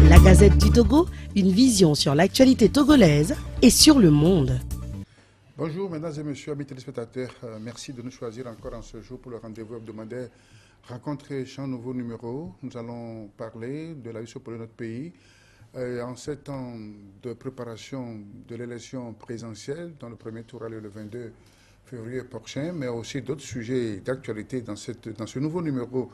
La Gazette du Togo, une vision sur l'actualité togolaise et sur le monde. Bonjour, mesdames et messieurs, amis téléspectateurs. Merci de nous choisir encore en ce jour pour le rendez-vous hebdomadaire Rencontre et Échange, nouveau numéro. Nous allons parler de la vie pour notre pays. En 7 ans de préparation de l'élection présidentielle, dont le premier tour a lieu le 22 février prochain, mais aussi d'autres sujets d'actualité dans ce nouveau numéro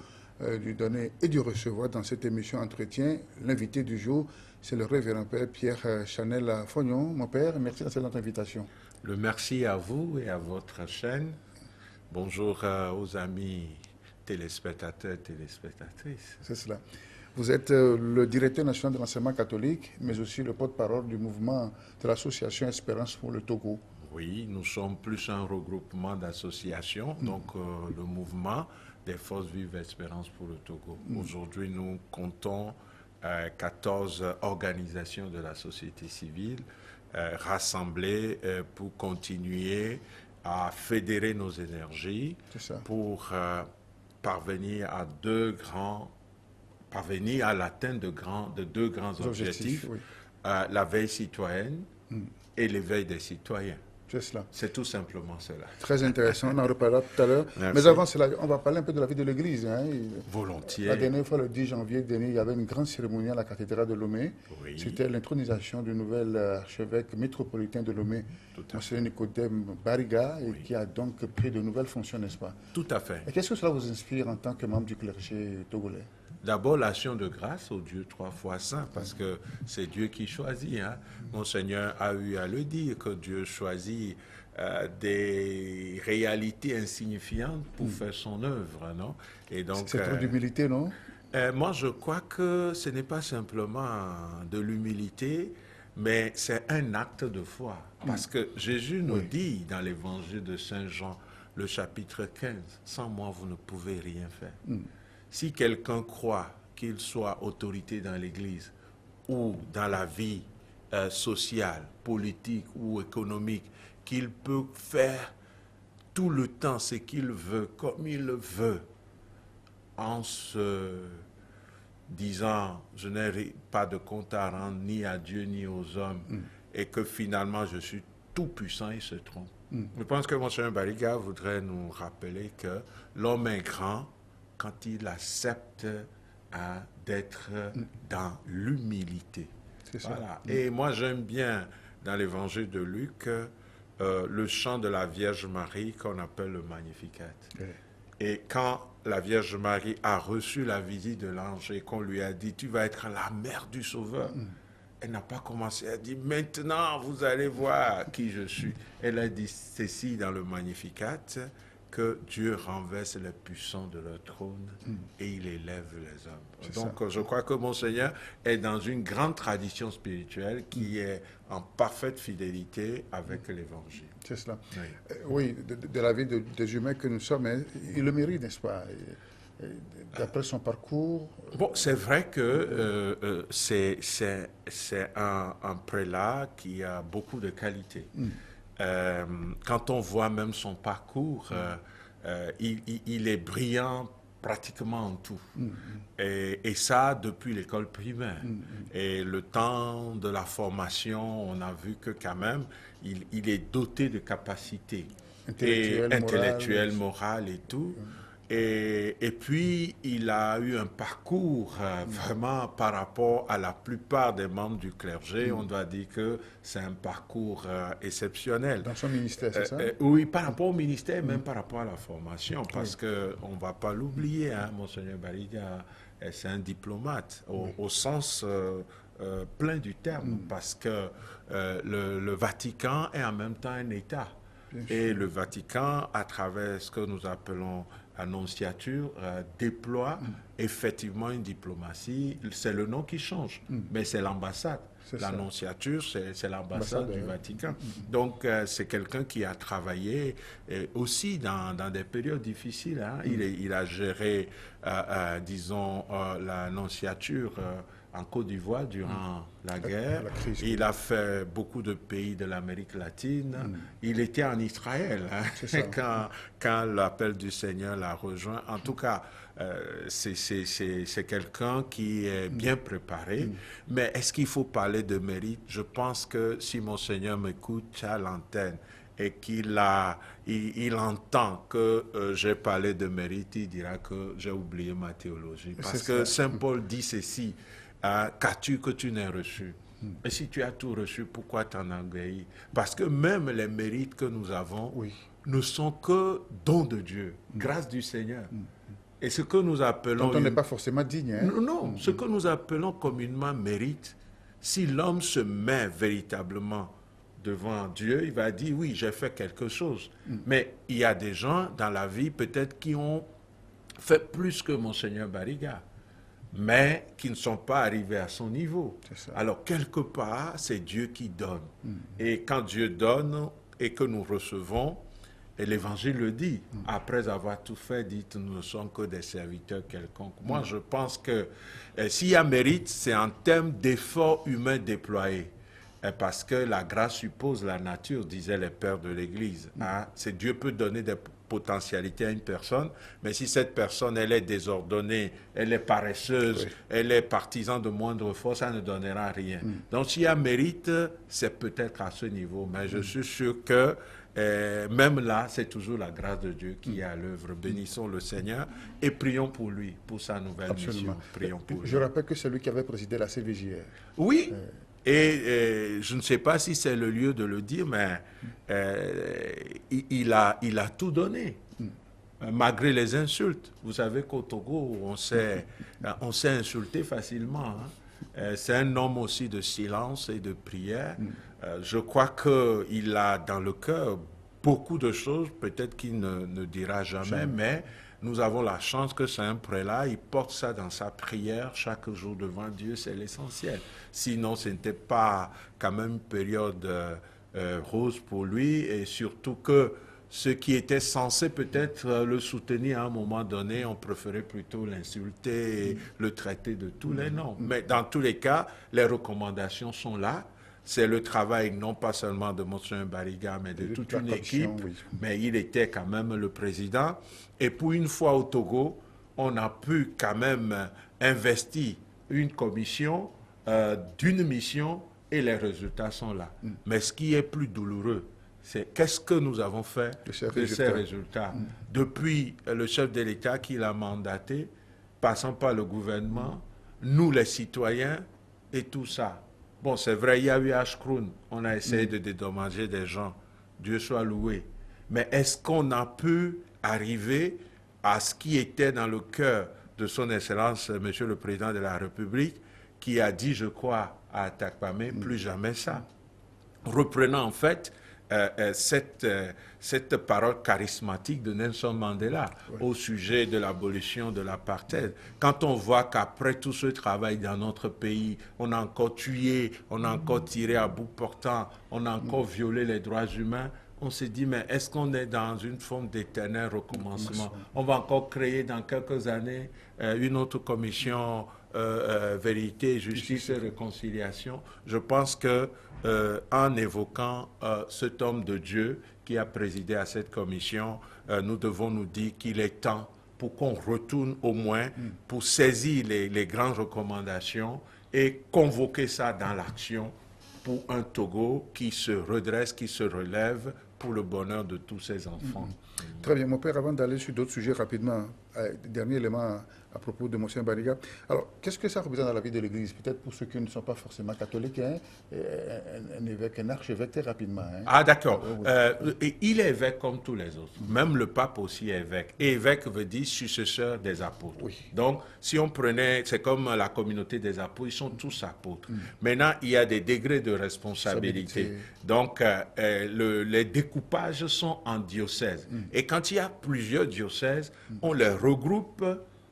du donner et du recevoir dans cette émission Entretien. L'invité du jour, c'est le révérend père Pierre Chanel Fognon. Mon père, merci de cette invitation. Le merci à vous et à votre chaîne. Bonjour aux amis téléspectateurs et téléspectatrices. C'est cela. Vous êtes le directeur national de l'enseignement catholique, mais aussi le porte-parole du mouvement de l'association Espérance pour le Togo. Oui, nous sommes plus un regroupement d'associations, donc le mouvement des Forces Vives Espérance pour le Togo. Aujourd'hui, nous comptons 14 organisations de la société civile rassemblées pour continuer à fédérer nos énergies pour parvenir à l'atteinte de deux grands objectifs, oui. La veille citoyenne et l'éveil des citoyens. C'est tout simplement cela. Très intéressant, on en reparlera tout à l'heure. Mais avant cela, on va parler un peu de la vie de l'Église. Hein. Volontiers. La dernière fois, le 10 janvier dernier, il y avait une grande cérémonie à la cathédrale de Lomé. Oui. C'était l'intronisation du nouvel archevêque métropolitain de Lomé, M. Nicodème Bariga, et qui a donc pris de nouvelles fonctions, n'est-ce pas? Tout à fait. Et qu'est-ce que cela vous inspire en tant que membre du clergé togolais? D'abord, l'action de grâce au Dieu 3 fois saint, parce que c'est Dieu qui choisit. Hein. Monseigneur a eu à le dire, que Dieu choisit des réalités insignifiantes pour faire son œuvre, non? Et donc, c'est trop d'humilité, non? Moi, je crois que ce n'est pas simplement de l'humilité, mais c'est un acte de foi. Parce que Jésus nous dit dans l'évangile de Saint Jean, le chapitre 15, « Sans moi, vous ne pouvez rien faire ». Si quelqu'un croit qu'il soit autorité dans l'Église ou dans la vie sociale, politique ou économique, qu'il peut faire tout le temps ce qu'il veut, comme il le veut, en se disant « je n'ai pas de compte à rendre ni à Dieu ni aux hommes » et que finalement je suis tout puissant, il se trompe. Je pense que Monseigneur Bariga voudrait nous rappeler que l'homme est grand quand il accepte d'être dans l'humilité. Voilà. Et moi, j'aime bien, dans l'évangile de Luc, le chant de la Vierge Marie qu'on appelle le Magnificat. Et quand la Vierge Marie a reçu la visite de l'ange et qu'on lui a dit « tu vas être la mère du Sauveur », elle n'a pas commencé à dire « maintenant, vous allez voir qui je suis ». Elle a dit ceci dans le Magnificat, que Dieu renverse les puissants de leur trône et il élève les hommes. Donc, je crois que Monseigneur est dans une grande tradition spirituelle qui est en parfaite fidélité avec l'Évangile. C'est cela. Oui, de la vie des humains que nous sommes, hein, il le mérite, n'est-ce pas? D'après son parcours... Bon, c'est vrai que c'est un prélat qui a beaucoup de qualités. Quand on voit même son parcours, il est brillant pratiquement en tout. Et ça, depuis l'école primaire. Et le temps de la formation, on a vu que quand même, il est doté de capacités intellectuelles, morales et tout. Et puis, il a eu un parcours vraiment par rapport à la plupart des membres du clergé. On doit dire que c'est un parcours exceptionnel. Dans son ministère, c'est ça? Oui, par rapport au ministère, même par rapport à la formation, parce qu'on ne va pas l'oublier, hein, Monseigneur Bariga, c'est un diplomate, au sens plein du terme, parce que le Vatican est en même temps un État. Et le Vatican, à travers ce que nous appelons annonciature, déploie effectivement une diplomatie. C'est le nom qui change, mais c'est l'ambassade. L'annonciature, c'est l'ambassade du Vatican. Donc, c'est quelqu'un qui a travaillé aussi dans des périodes difficiles. Hein. Il a géré, disons, l'annonciature en Côte d'Ivoire durant la guerre. Il a fait beaucoup de pays de l'Amérique latine. Il était en Israël hein, quand l'appel du Seigneur l'a l'a rejoint. En tout cas, c'est quelqu'un qui est bien préparé. Mais est-ce qu'il faut parler de mérite? Je pense que si Monseigneur m'écoute, tu as l'antenne et il entend que j'ai parlé de mérite, il dira que j'ai oublié ma théologie. Parce que Saint Paul dit ceci, qu'as-tu que tu n'aies reçu? Et si tu as tout reçu, pourquoi t'enorgueillir? Parce que même les mérites que nous avons ne sont que dons de Dieu, grâce du Seigneur. Et ce que nous appelons... Donc on n'est pas forcément digne. Hein? Non, ce que nous appelons communément mérite, si l'homme se met véritablement devant Dieu, il va dire, oui, j'ai fait quelque chose. Mais il y a des gens dans la vie, peut-être, qui ont fait plus que Monseigneur Barriga, mais qui ne sont pas arrivés à son niveau. Alors, quelque part, c'est Dieu qui donne. Et quand Dieu donne et que nous recevons, et l'Évangile le dit, après avoir tout fait, dites, nous ne sommes que des serviteurs quelconques. Moi, je pense que s'il y a mérite, c'est en termes d'efforts humains déployés. Parce que la grâce suppose la nature, disaient les pères de l'Église. C'est Dieu peut donner des potentialités à une personne, mais si cette personne, elle est désordonnée, elle est paresseuse, elle est partisan de moindre force, ça ne donnera rien. Donc s'il y a mérite, c'est peut-être à ce niveau, mais je suis sûr que même là, c'est toujours la grâce de Dieu qui est à l'œuvre. Bénissons le Seigneur et prions pour lui, pour sa nouvelle mission. Prions pour lui. Je rappelle que c'est lui qui avait présidé la CVJR. Oui. Et je ne sais pas si c'est le lieu de le dire, mais il a tout donné, malgré les insultes. Vous savez qu'au Togo, on s'est insulté facilement. C'est un homme aussi de silence et de prière. Je crois qu'il a dans le cœur beaucoup de choses, peut-être qu'il ne dira jamais, mais nous avons la chance que c'est un prélat, il porte ça dans sa prière chaque jour devant Dieu, c'est l'essentiel. Sinon, ce n'était pas quand même une période rose pour lui, et surtout que ceux qui étaient censés peut-être le soutenir à un moment donné, on préférait plutôt l'insulter et le traiter de tous les noms. Mais dans tous les cas, les recommandations sont là. C'est le travail non pas seulement de Monseigneur Barriga, mais de toute une équipe. Mais il était quand même le président. Et pour une fois au Togo, on a pu quand même investir une commission d'une mission et les résultats sont là. Mais ce qui est plus douloureux, c'est qu'est-ce que nous avons fait de ces résultats. Depuis le chef de l'État qui l'a mandaté, passant par le gouvernement, nous les citoyens et tout ça. Bon, c'est vrai, il y a eu Ashkroun, on a essayé de dédommager des gens, Dieu soit loué. Mais est-ce qu'on a pu arriver à ce qui était dans le cœur de son Excellence, Monsieur le Président de la République, qui a dit, je crois, à Atakpamé, plus jamais ça. Reprenant en fait cette parole charismatique de Nelson Mandela au sujet de l'abolition de l'apartheid. Quand on voit qu'après tout ce travail dans notre pays, on a encore tué, on a encore tiré à bout portant, on a encore violé les droits humains, on s'est dit, mais est-ce qu'on est dans une forme d'éternel recommencement? On va encore créer dans quelques années une autre commission vérité, justice et réconciliation. Je pense que en évoquant cet homme de Dieu qui a présidé à cette commission, nous devons nous dire qu'il est temps pour qu'on retourne au moins pour saisir les grandes recommandations et convoquer ça dans l'action pour un Togo qui se redresse, qui se relève pour le bonheur de tous ses enfants. Très bien, mon père, avant d'aller sur d'autres sujets rapidement, dernier élément à propos de Monseigneur Barriga. Alors, qu'est-ce que ça représente dans la vie de l'Église? Peut-être pour ceux qui ne sont pas forcément catholiques, hein, un évêque, un archevêque, très rapidement. Hein. Ah, d'accord. Il est évêque comme tous les autres. Même le pape aussi est évêque. Et évêque veut dire successeur des apôtres. Donc, si on prenait, c'est comme la communauté des apôtres, ils sont tous apôtres. Maintenant, il y a des degrés de responsabilité. Donc, les découpages sont en diocèse. Et quand il y a plusieurs diocèses, on les regroupe.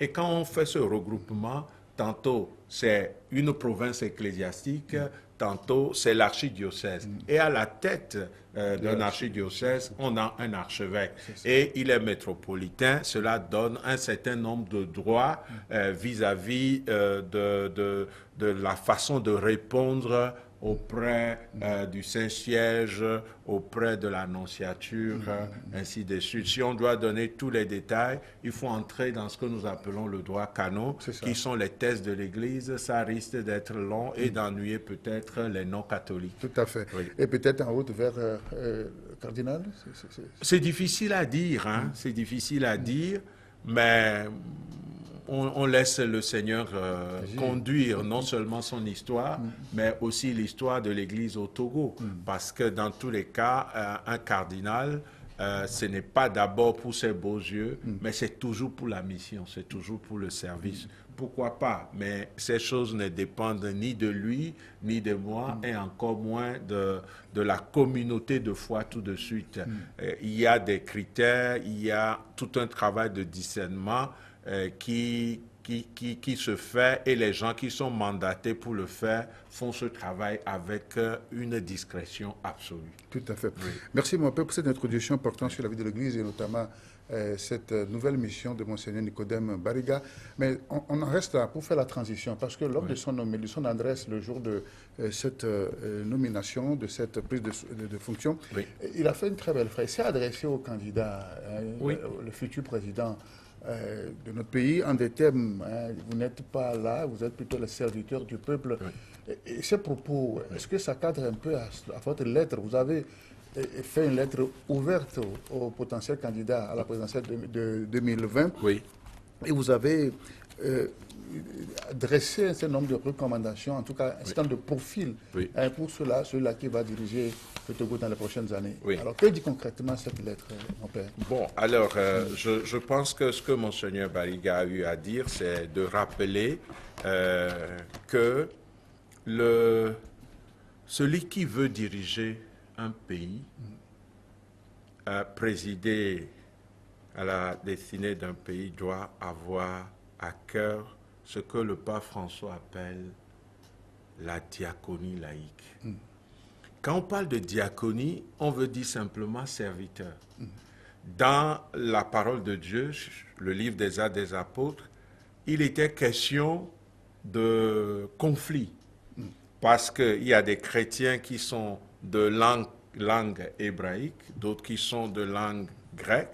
Et quand on fait ce regroupement, tantôt c'est une province ecclésiastique, tantôt c'est l'archidiocèse. Et à la tête d'un archidiocèse, on a un archevêque. Et il est métropolitain, cela donne un certain nombre de droits vis-à-vis de la façon de répondre auprès du Saint-Siège, auprès de l'Annonciature, ainsi de suite. Si on doit donner tous les détails, il faut entrer dans ce que nous appelons le droit canon, qui sont les thèses de l'Église. Ça risque d'être long et d'ennuyer peut-être les non-catholiques. Tout à fait. Oui. Et peut-être en route vers cardinal. C'est difficile à dire, hein? C'est difficile à dire, mais on laisse le Seigneur conduire non seulement son histoire, mais aussi l'histoire de l'Église au Togo. Parce que dans tous les cas, un cardinal, ce n'est pas d'abord pour ses beaux yeux, mais c'est toujours pour la mission, c'est toujours pour le service. Pourquoi pas? Mais ces choses ne dépendent ni de lui, ni de moi, et encore moins de la communauté de foi tout de suite. Il y a des critères, il y a tout un travail de discernement qui se fait, et les gens qui sont mandatés pour le faire font ce travail avec une discrétion absolue. Tout à fait. Oui. Merci mon père pour cette introduction portant sur la vie de l'Église et notamment cette nouvelle mission de Monseigneur Nicodème Bariga. Mais on en reste là pour faire la transition parce que lors de son adresse le jour de cette nomination, de cette prise de fonction, il a fait une très belle phrase. Il s'est adressé au candidat, le futur président de notre pays, en des termes, vous n'êtes pas là, vous êtes plutôt le serviteur du peuple. Et ces propos, est-ce que ça cadre un peu à votre lettre? Vous avez fait une lettre ouverte aux potentiels candidats à la présidentielle de 2020. Oui. Et vous avez dressé un certain nombre de recommandations, en tout cas un certain nombre de profils pour ceux-là qui va diriger le Togo dans les prochaines années. Oui. Alors, que dit concrètement cette lettre, mon père? Bon, alors, je pense que ce que Monseigneur Bariga a eu à dire, c'est de rappeler que celui qui veut diriger un pays, présider à la destinée d'un pays, doit avoir à cœur ce que le pape François appelle la diaconie laïque. Quand on parle de diaconie, on veut dire simplement serviteur. Dans la parole de Dieu, le livre des Actes des Apôtres, il était question de conflit. Parce qu'il y a des chrétiens qui sont de langue hébraïque, d'autres qui sont de langue grecque.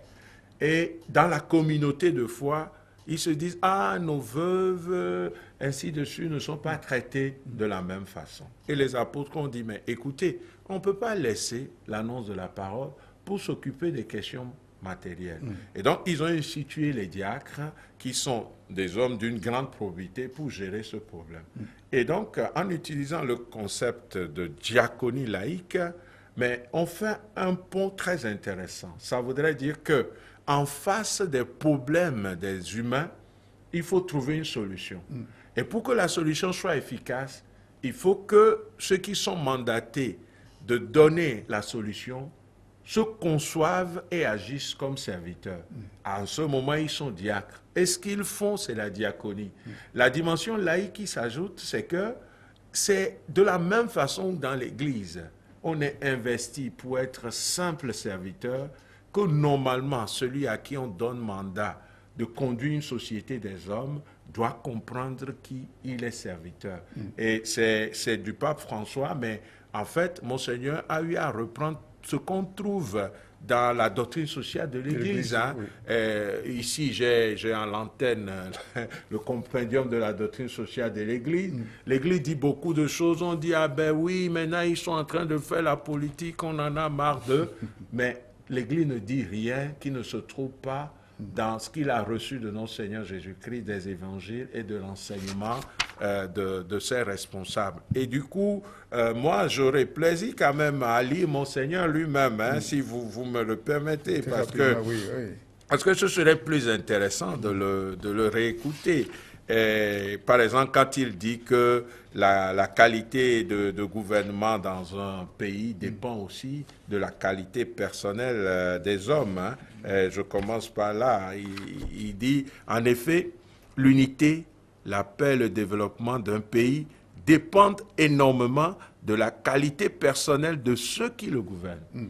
Et dans la communauté de foi, ils se disent « Ah, nos veuves, ainsi de suite, ne sont pas traitées de la même façon. » Et les apôtres ont dit « Mais écoutez, on ne peut pas laisser l'annonce de la parole pour s'occuper des questions matérielles. » Et donc, ils ont institué les diacres, qui sont des hommes d'une grande probité pour gérer ce problème. Et donc, en utilisant le concept de diaconie laïque, mais on fait un pont très intéressant. Ça voudrait dire que en face des problèmes des humains, il faut trouver une solution. Et pour que la solution soit efficace, il faut que ceux qui sont mandatés de donner la solution se conçoivent et agissent comme serviteurs. En ce moment, ils sont diacres. Et ce qu'ils font, c'est la diaconie. La dimension laïque qui s'ajoute, c'est que c'est de la même façon que dans l'Église. On est investi pour être simple serviteur, que normalement, celui à qui on donne mandat de conduire une société des hommes doit comprendre qui il est serviteur. Et c'est du pape François, mais en fait, Monseigneur a eu à reprendre ce qu'on trouve dans la doctrine sociale de l'Église. Hein. Ici, j'ai en l'antenne le compendium de la doctrine sociale de l'Église. L'Église dit beaucoup de choses. On dit, ah ben oui, maintenant ils sont en train de faire la politique, on en a marre d'eux. Mais l'Église ne dit rien qui ne se trouve pas dans ce qu'il a reçu de notre Seigneur Jésus-Christ, des évangiles et de l'enseignement de ses responsables. Et du coup, moi, j'aurais plaisir quand même à lire Monseigneur lui-même, hein, si vous me le permettez, parce que ce serait plus intéressant de le réécouter. Et, par exemple, quand il dit que la qualité de gouvernement dans un pays dépend aussi de la qualité personnelle des hommes. Hein. Je commence par là. Il dit, en effet, l'unité, la paix, le développement d'un pays dépendent énormément de la qualité personnelle de ceux qui le gouvernent.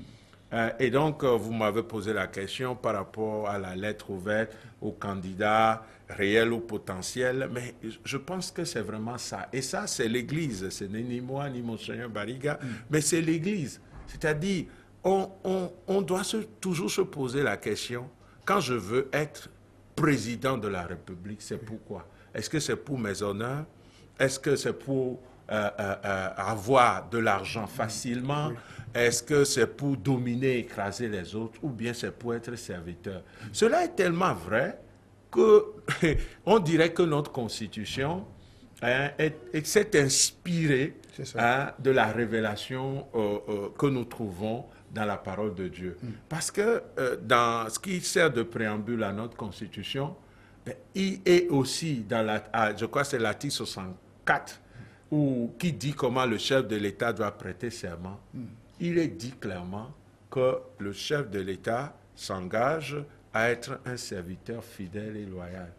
Et donc, vous m'avez posé la question par rapport à la lettre ouverte aux candidats réel ou potentiel, mais je pense que c'est vraiment ça. Et ça, c'est l'Église. Ce n'est ni moi, ni Monseigneur Bariga, mais c'est l'Église. C'est-à-dire, on doit toujours se poser la question, quand je veux être président de la République, c'est pourquoi? Est-ce que c'est pour mes honneurs? Est-ce que c'est pour avoir de l'argent facilement? Est-ce que c'est pour dominer, écraser les autres? Ou bien c'est pour être serviteur? Cela est tellement vrai que on dirait que notre Constitution s'est inspirée de la révélation que nous trouvons dans la parole de Dieu. Parce que dans ce qui sert de préambule à notre Constitution, il est aussi dans je crois que c'est l'article 64, qui dit comment le chef de l'État doit prêter serment. Il est dit clairement que le chef de l'État s'engage à être un serviteur fidèle et loyal.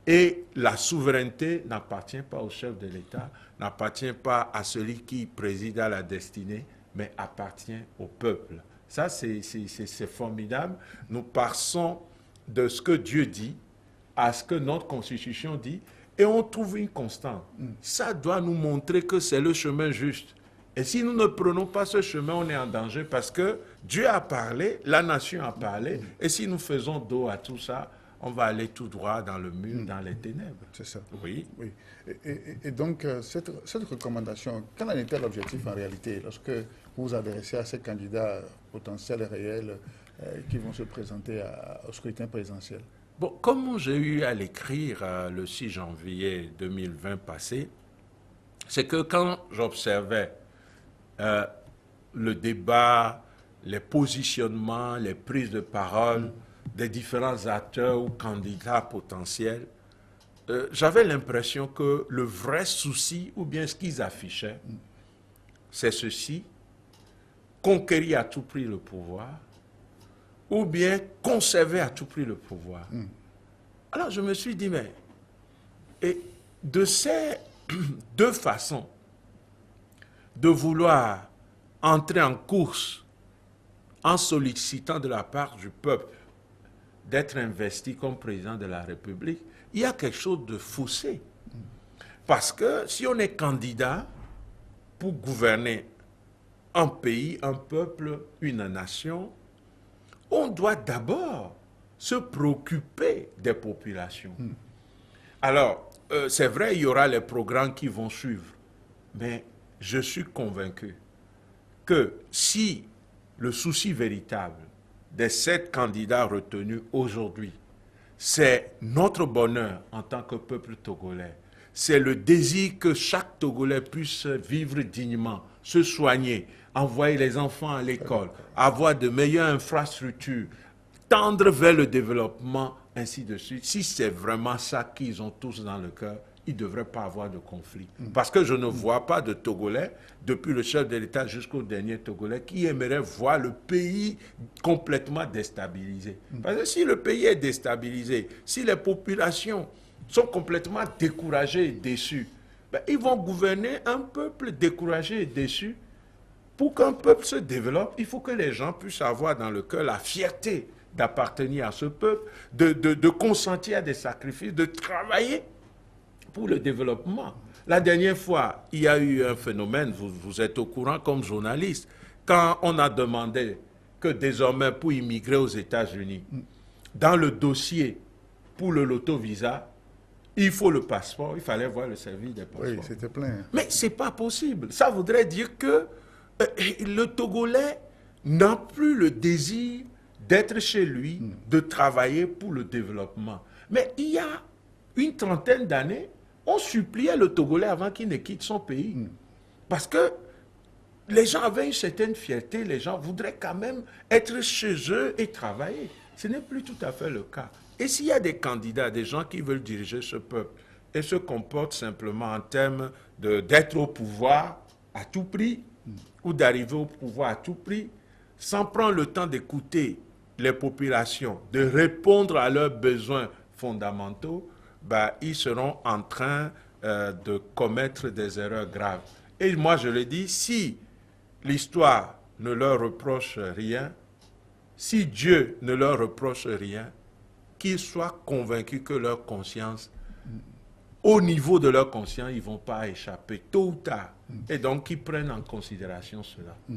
Et la souveraineté n'appartient pas au chef de l'État, n'appartient pas à celui qui préside à la destinée, mais appartient au peuple. Ça, c'est formidable. Nous passons de ce que Dieu dit à ce que notre Constitution dit, et on trouve une constante. Ça doit nous montrer que c'est le chemin juste. Et si nous ne prenons pas ce chemin, on est en danger parce que Dieu a parlé, la nation a parlé, et si nous faisons dos à tout ça, on va aller tout droit dans le mur, dans les ténèbres. C'est ça. Oui. Oui. Et donc, cette recommandation, quel en était l'objectif en réalité lorsque vous vous adressez à ces candidats potentiels et réels qui vont se présenter au scrutin présidentiel? Bon, comme j'ai eu à l'écrire le 6 janvier 2020 passé, c'est que quand j'observais le débat, les positionnements, les prises de parole des différents acteurs ou candidats potentiels, j'avais l'impression que le vrai souci, ou bien ce qu'ils affichaient, c'est ceci: conquérir à tout prix le pouvoir, ou bien conserver à tout prix le pouvoir. Alors je me suis dit, mais et de ces deux façons de vouloir entrer en course en sollicitant de la part du peuple d'être investi comme président de la République, il y a quelque chose de faussé. Parce que si on est candidat pour gouverner un pays, un peuple, une nation, on doit d'abord se préoccuper des populations. Alors, c'est vrai, il y aura les programmes qui vont suivre, mais je suis convaincu que si le souci véritable des 7 candidats retenus aujourd'hui, c'est notre bonheur en tant que peuple togolais, c'est le désir que chaque Togolais puisse vivre dignement, se soigner, envoyer les enfants à l'école, avoir de meilleures infrastructures, tendre vers le développement, ainsi de suite. Si c'est vraiment ça qu'ils ont tous dans le cœur, il ne devrait pas avoir de conflit. Parce que je ne vois pas de Togolais, depuis le chef de l'État jusqu'au dernier Togolais, qui aimerait voir le pays complètement déstabilisé. Parce que si le pays est déstabilisé, si les populations sont complètement découragées et déçues, ben, ils vont gouverner un peuple découragé et déçu. Pour qu'un peuple se développe, il faut que les gens puissent avoir dans le cœur la fierté d'appartenir à ce peuple, de consentir à des sacrifices, de travailler pour le développement. La dernière fois, il y a eu un phénomène, vous êtes au courant comme journaliste, quand on a demandé que désormais pour immigrer aux États-Unis, dans le dossier pour le loto-visa, il faut le passeport, il fallait voir le service des passeports. Oui, c'était plein. Mais ce n'est pas possible. Ça voudrait dire que le Togolais n'a plus le désir d'être chez lui, de travailler pour le développement. Mais il y a une trentaine d'années, on suppliait le Togolais avant qu'il ne quitte son pays. Parce que les gens avaient une certaine fierté, les gens voudraient quand même être chez eux et travailler. Ce n'est plus tout à fait le cas. Et s'il y a des candidats, des gens qui veulent diriger ce peuple et se comportent simplement en termes d'être au pouvoir à tout prix ou d'arriver au pouvoir à tout prix, sans prendre le temps d'écouter les populations, de répondre à leurs besoins fondamentaux, bah, ils seront en train de commettre des erreurs graves. Et moi, je le dis, si l'histoire ne leur reproche rien, si Dieu ne leur reproche rien, qu'ils soient convaincus que leur conscience, au niveau de leur conscience, ils ne vont pas échapper tôt ou tard. Et donc, qu'ils prennent en considération cela. Oui.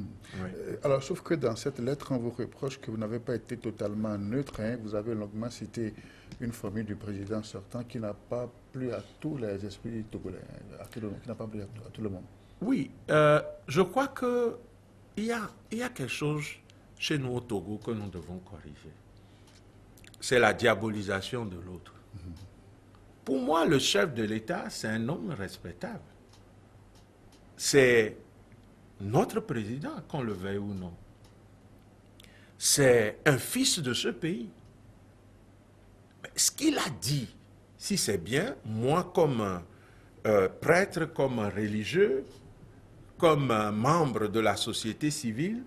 Alors, sauf que dans cette lettre, on vous reproche que vous n'avez pas été totalement neutre. Hein. Vous avez longuement cité une formule du président sortant qui n'a pas plu à tous les esprits togolais, qui n'a pas plu à tout le monde. Oui, je crois qu'il y a quelque chose chez nous au Togo que nous devons corriger. C'est la diabolisation de l'autre. Pour moi, le chef de l'État, c'est un homme respectable. C'est notre président, qu'on le veuille ou non. C'est un fils de ce pays. Mais ce qu'il a dit, si c'est bien, moi comme prêtre, comme religieux, comme membre de la société civile,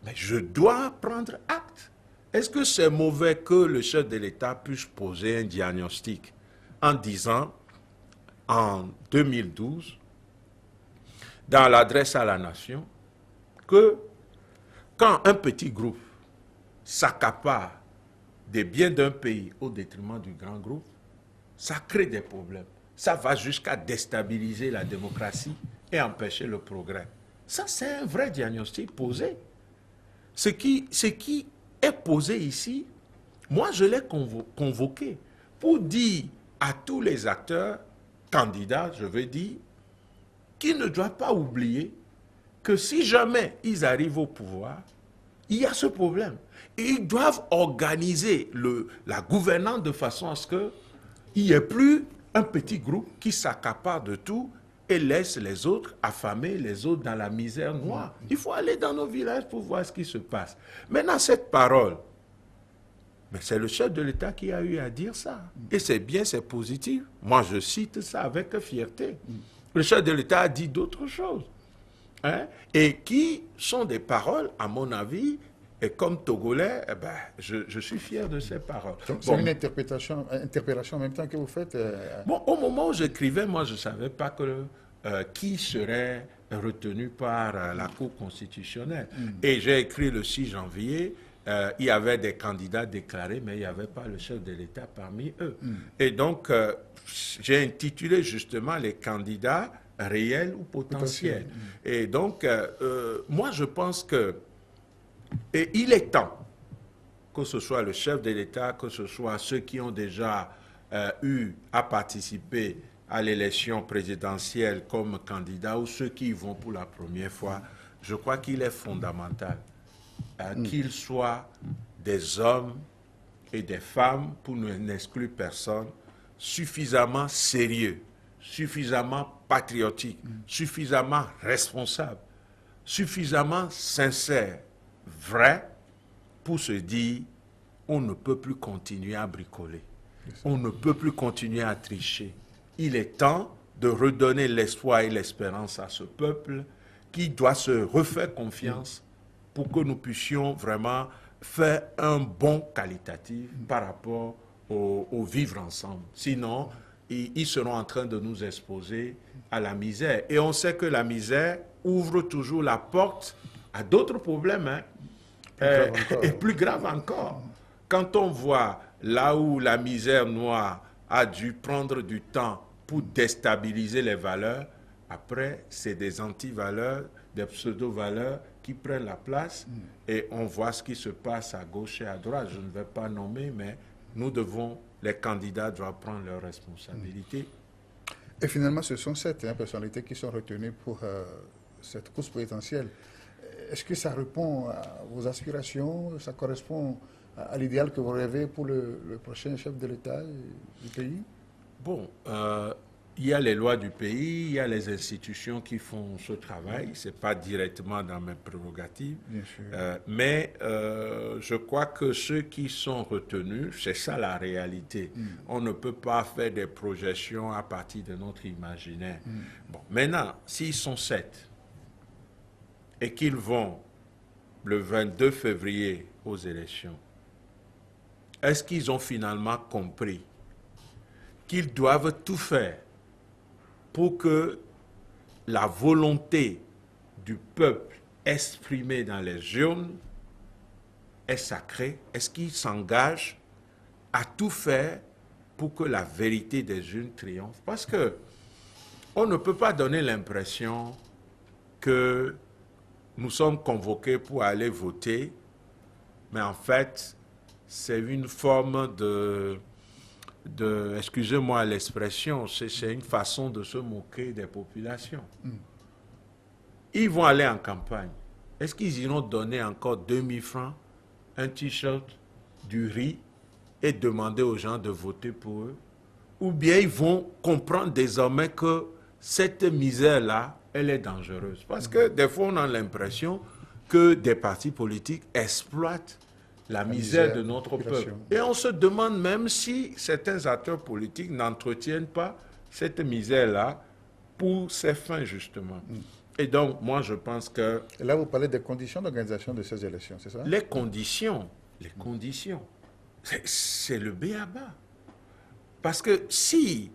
mais je dois prendre acte. Est-ce que c'est mauvais que le chef de l'État puisse poser un diagnostic en disant, en 2012, dans l'adresse à la nation, que quand un petit groupe s'accapare des biens d'un pays au détriment du grand groupe, ça crée des problèmes. Ça va jusqu'à déstabiliser la démocratie et empêcher le progrès. Ça, c'est un vrai diagnostic posé. Ce qui est posé ici, moi, je l'ai convoqué pour dire à tous les acteurs, candidats, je veux dire, qu'ils ne doivent pas oublier que si jamais ils arrivent au pouvoir, il y a ce problème. Et ils doivent organiser la gouvernance de façon à ce qu'il n'y ait plus un petit groupe qui s'accapare de tout et laisse les autres affamés, les autres dans la misère noire. Il faut aller dans nos villages pour voir ce qui se passe. Maintenant, cette parole, mais c'est le chef de l'État qui a eu à dire ça. Et c'est bien, c'est positif. Moi, je cite ça avec fierté. Le chef de l'État a dit d'autres choses. Hein, et qui sont des paroles, à mon avis, et comme Togolais, eh ben, je suis fier de ces paroles. Donc, c'est une interpellation en même temps que vous faites Bon, au moment où j'écrivais, moi, je ne savais pas qui serait retenu par la Cour constitutionnelle. Et j'ai écrit le 6 janvier, il y avait des candidats déclarés, mais il n'y avait pas le chef de l'État parmi eux. Et donc, j'ai intitulé justement les candidats réels ou potentiels. Et donc, moi, je pense que et il est temps que ce soit le chef de l'État, que ce soit ceux qui ont déjà eu à participer à l'élection présidentielle comme candidats ou ceux qui y vont pour la première fois, je crois qu'il est fondamental qu'ils soient des hommes et des femmes, pour n'exclure personne, suffisamment sérieux, suffisamment patriotiques, suffisamment responsables, suffisamment sincères, vrais, pour se dire on ne peut plus continuer à bricoler, on ne peut plus continuer à tricher. Il est temps de redonner l'espoir et l'espérance à ce peuple qui doit se refaire confiance pour que nous puissions vraiment faire un bond qualitatif par rapport au vivre ensemble. Sinon, ils seront en train de nous exposer à la misère. Et on sait que la misère ouvre toujours la porte à d'autres problèmes, hein. Et plus grave encore. Quand on voit là où la misère noire a dû prendre du temps pour déstabiliser les valeurs, après, c'est des anti-valeurs, des pseudo-valeurs qui prennent la place et on voit ce qui se passe à gauche et à droite. Je ne vais pas nommer, mais nous devons, les candidats doivent prendre leurs responsabilités. Et finalement, ce sont sept personnalités qui sont retenues pour cette course présidentielle. Est-ce que ça répond à vos aspirations? Ça correspond à l'idéal que vous rêvez pour le prochain chef de l'État du pays? Bon, il y a les lois du pays, il y a les institutions qui font ce travail. Ce n'est pas directement dans mes prérogatives. Bien sûr. Mais je crois que ceux qui sont retenus, c'est ça la réalité. On ne peut pas faire des projections à partir de notre imaginaire. Bon, maintenant, s'ils sont 7, et qu'ils vont le 22 février aux élections, est-ce qu'ils ont finalement compris qu'ils doivent tout faire pour que la volonté du peuple exprimée dans les urnes est sacrée? Est-ce qu'ils s'engagent à tout faire pour que la vérité des urnes triomphe. Parce que on ne peut pas donner l'impression que nous sommes convoqués pour aller voter, mais en fait, c'est une forme excusez-moi l'expression, c'est une façon de se moquer des populations. Ils vont aller en campagne. Est-ce qu'ils iront donner encore 2000 francs, un t-shirt, du riz et demander aux gens de voter pour eux? Ou bien ils vont comprendre désormais que cette misère-là, elle est dangereuse. Parce que des fois, on a l'impression que des partis politiques exploitent la misère de notre peuple. Et on se demande même si certains acteurs politiques n'entretiennent pas cette misère-là pour ces fins, justement. Et donc, moi, je pense que... Et là, vous parlez des conditions d'organisation de ces élections, c'est ça? Les conditions, c'est le b.a.-ba. Parce que si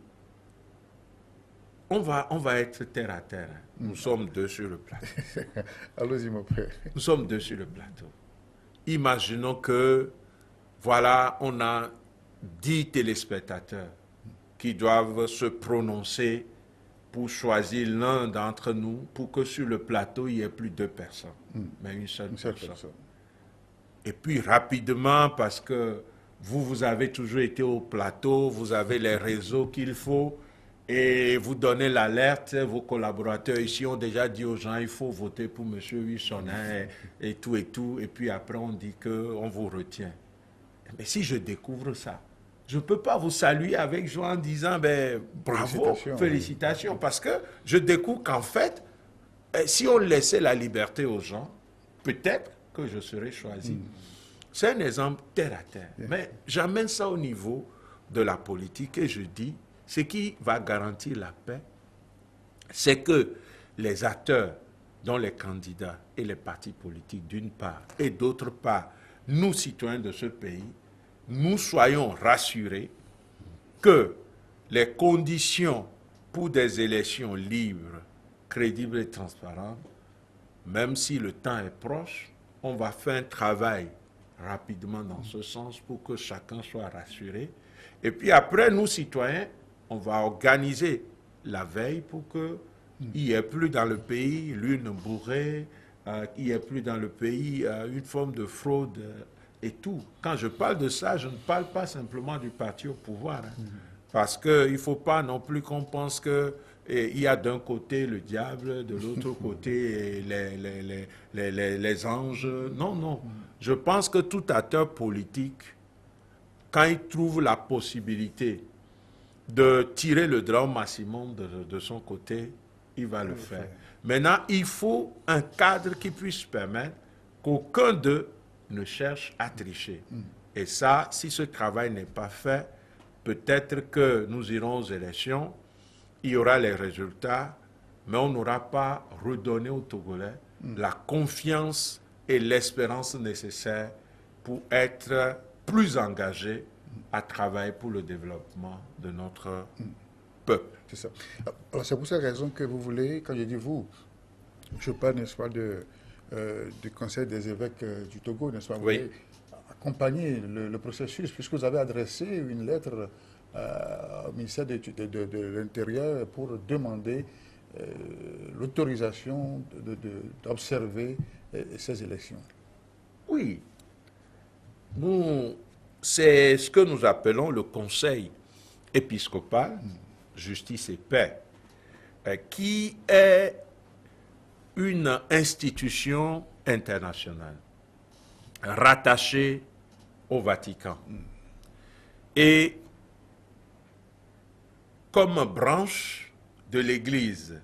on va être terre à terre, nous sommes deux sur le plateau. Allons-y, mon frère. Nous sommes deux sur le plateau. Imaginons que, voilà, on a 10 téléspectateurs qui doivent se prononcer pour choisir l'un d'entre nous pour que sur le plateau, il n'y ait plus 2 personnes, mais une seule personne. Et puis rapidement, parce que vous avez toujours été au plateau, vous avez les réseaux qu'il faut, et vous donnez l'alerte, vos collaborateurs ici ont déjà dit aux gens, il faut voter pour M. Wilson, et tout, et puis après on dit qu'on vous retient. Mais si je découvre ça, je ne peux pas vous saluer avec joie en disant, ben, bravo, félicitations, parce que je découvre qu'en fait, si on laissait la liberté aux gens, peut-être que je serais choisi. C'est un exemple terre à terre. Mais j'amène ça au niveau de la politique et je dis, ce qui va garantir la paix, c'est que les acteurs, dont les candidats et les partis politiques d'une part, et d'autre part, nous citoyens de ce pays, nous soyons rassurés que les conditions pour des élections libres, crédibles et transparentes, même si le temps est proche, on va faire un travail rapidement dans ce sens pour que chacun soit rassuré. Et puis après, nous, citoyens, on va organiser la veille pour qu'il n'y ait plus dans le pays l'une bourrée, qu'il n'y ait plus dans le pays une forme de fraude et tout. Quand je parle de ça, je ne parle pas simplement du parti au pouvoir. Parce qu'il ne faut pas non plus qu'on pense que il y a d'un côté le diable, de l'autre côté les anges. Non, non. Je pense que tout acteur politique, quand il trouve la possibilité de tirer le drap au maximum de son côté, il va le faire. Maintenant, il faut un cadre qui puisse permettre qu'aucun d'eux ne cherche à tricher. Et ça, si ce travail n'est pas fait, peut-être que nous irons aux élections, il y aura les résultats, mais on n'aura pas redonné aux Togolais la confiance et l'espérance nécessaires pour être plus engagés à travailler pour le développement de notre peuple. C'est ça. Alors c'est pour cette raison que vous voulez, quand je dis vous, je parle, n'est-ce pas, du Conseil des évêques du Togo, n'est-ce pas? Vous voulez accompagner le processus, puisque vous avez adressé une lettre au ministère de l'Intérieur pour demander l'autorisation d'observer ces élections. Oui. C'est ce que nous appelons le Conseil épiscopal, justice et paix, qui est une institution internationale rattachée au Vatican. Et comme branche de l'Église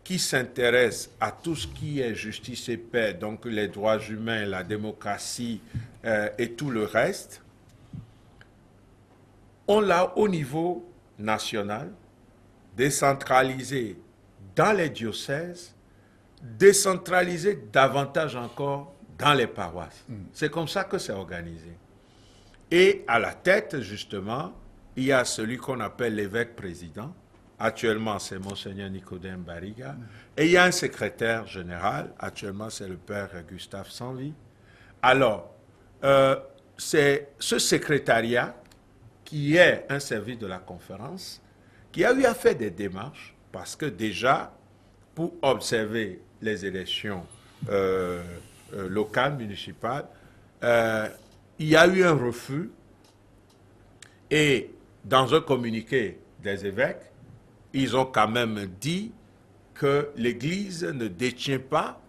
qui s'intéresse à tout ce qui est justice et paix, donc les droits humains, la démocratie et tout le reste, on l'a au niveau national, décentralisé dans les diocèses, décentralisé davantage encore dans les paroisses. C'est comme ça que c'est organisé. Et à la tête, justement, il y a celui qu'on appelle l'évêque président. Actuellement, c'est Monseigneur Nicodème Bariga. Et il y a un secrétaire général. Actuellement, c'est le père Gustave Sanvi. Alors, c'est ce secrétariat qui est un service de la conférence qui a eu à faire des démarches parce que déjà, pour observer les élections locales, municipales, il y a eu un refus et dans un communiqué des évêques, ils ont quand même dit que l'Église ne détient pas,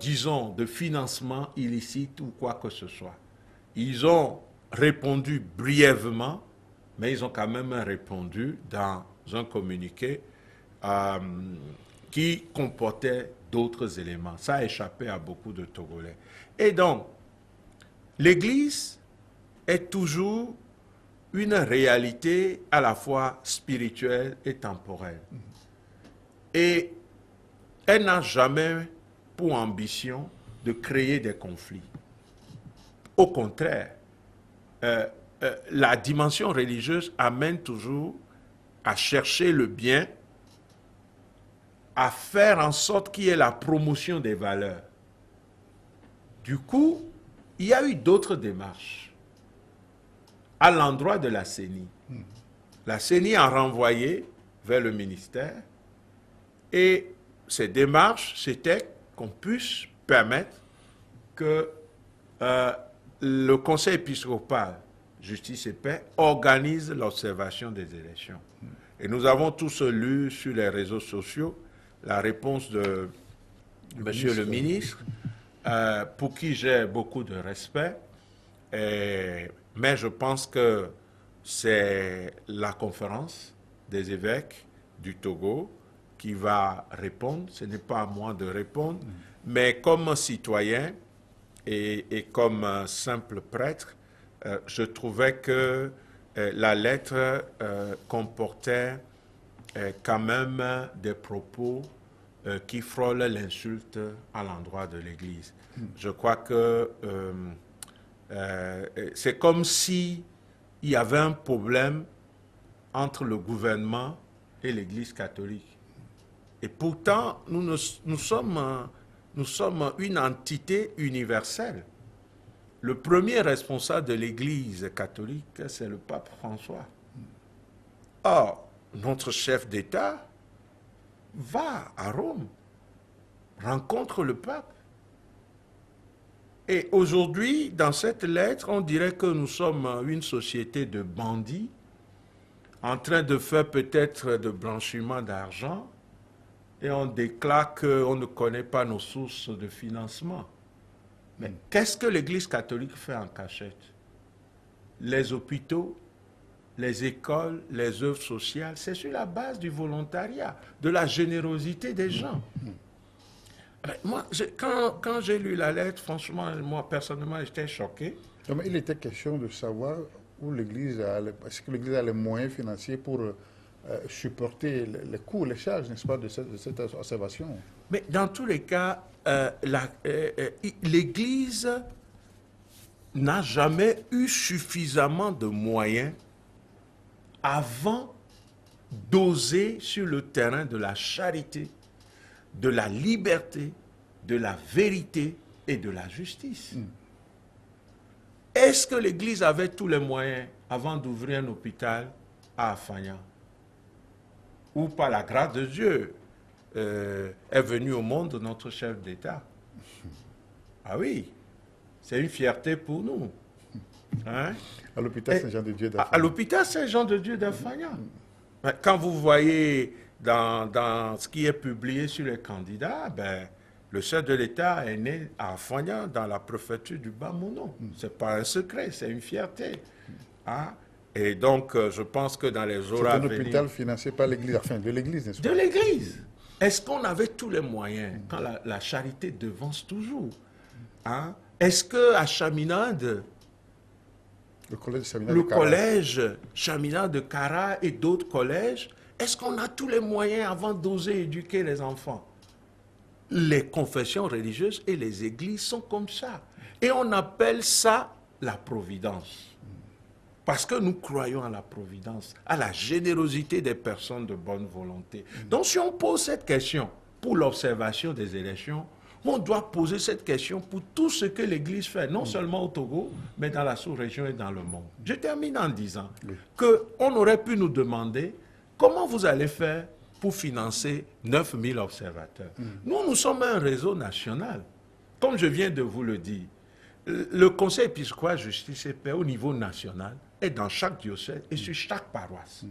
disons, de financement illicite ou quoi que ce soit. Ils ont répondu brièvement, mais ils ont quand même répondu dans un communiqué qui comportait d'autres éléments. Ça a échappé à beaucoup de Togolais. Et donc, l'Église est toujours une réalité à la fois spirituelle et temporelle. Et elle n'a jamais pour ambition de créer des conflits. Au contraire, la dimension religieuse amène toujours à chercher le bien, à faire en sorte qu'il y ait la promotion des valeurs. Du coup, il y a eu d'autres démarches à l'endroit de la CENI. La CENI a renvoyé vers le ministère et ces démarches, c'était qu'on puisse permettre que le Conseil épiscopal Justice et Paix organise l'observation des élections. Et nous avons tous lu sur les réseaux sociaux la réponse de Monsieur le ministre, pour qui j'ai beaucoup de respect, mais je pense que c'est la conférence des évêques du Togo qui va répondre. Ce n'est pas à moi de répondre, mais comme citoyen et comme simple prêtre, je trouvais que la lettre comportait quand même des propos qui frôlent l'insulte à l'endroit de l'Église. Je crois que c'est comme si il y avait un problème entre le gouvernement et l'Église catholique. Et pourtant, nous sommes une entité universelle. Le premier responsable de l'Église catholique, c'est le pape François. Or, notre chef d'État va à Rome, rencontre le pape. Et aujourd'hui, dans cette lettre, on dirait que nous sommes une société de bandits, en train de faire peut-être de blanchiment d'argent, et on déclare qu'on ne connaît pas nos sources de financement. Mais qu'est-ce que l'Église catholique fait en cachette? Les hôpitaux, les écoles, les œuvres sociales, c'est sur la base du volontariat, de la générosité des gens. Moi, quand j'ai lu la lettre, franchement, moi, personnellement, j'étais choqué. Non, mais il était question de savoir où l'Église est-ce que l'Église a les moyens financiers pour supporter les coûts, les charges, n'est-ce pas, de cette observation. Mais dans tous les cas, l'Église n'a jamais eu suffisamment de moyens avant d'oser sur le terrain de la charité, de la liberté, de la vérité et de la justice. Est-ce que l'Église avait tous les moyens avant d'ouvrir un hôpital à Afanya? Ou par la grâce de Dieu est venu au monde notre chef d'État? Ah oui, c'est une fierté pour nous. Hein? À l'hôpital Saint-Jean-de-Dieu d'Afanya. À l'hôpital Saint-Jean-de-Dieu d'Afanya. Quand vous voyez dans ce qui est publié sur les candidats, le chef de l'État est né à Afanya, dans la préfecture du Bas-Mounon. Ce n'est pas un secret, c'est une fierté. Hein? Et donc, je pense que dans les jours à venir... C'est un hôpital financé par l'Église, enfin de l'Église, n'est-ce pas? De l'Église. Est-ce qu'on avait tous les moyens quand la charité devance toujours? Hein? Est-ce qu'à Chaminade, le collège Chaminade de Kara et d'autres collèges, est-ce qu'on a tous les moyens avant d'oser éduquer les enfants? Les confessions religieuses et les églises sont comme ça. Et on appelle ça la providence. Parce que nous croyons à la providence, à la générosité des personnes de bonne volonté. Donc si on pose cette question pour l'observation des élections, on doit poser cette question pour tout ce que l'Église fait, non seulement au Togo, mais dans la sous-région et dans le monde. Je termine en disant qu'on aurait pu nous demander comment vous allez faire pour financer 9000 observateurs. Nous sommes un réseau national. Comme je viens de vous le dire, le Conseil épiscopal Justice et Paix au niveau national est dans chaque diocèse et sur chaque paroisse.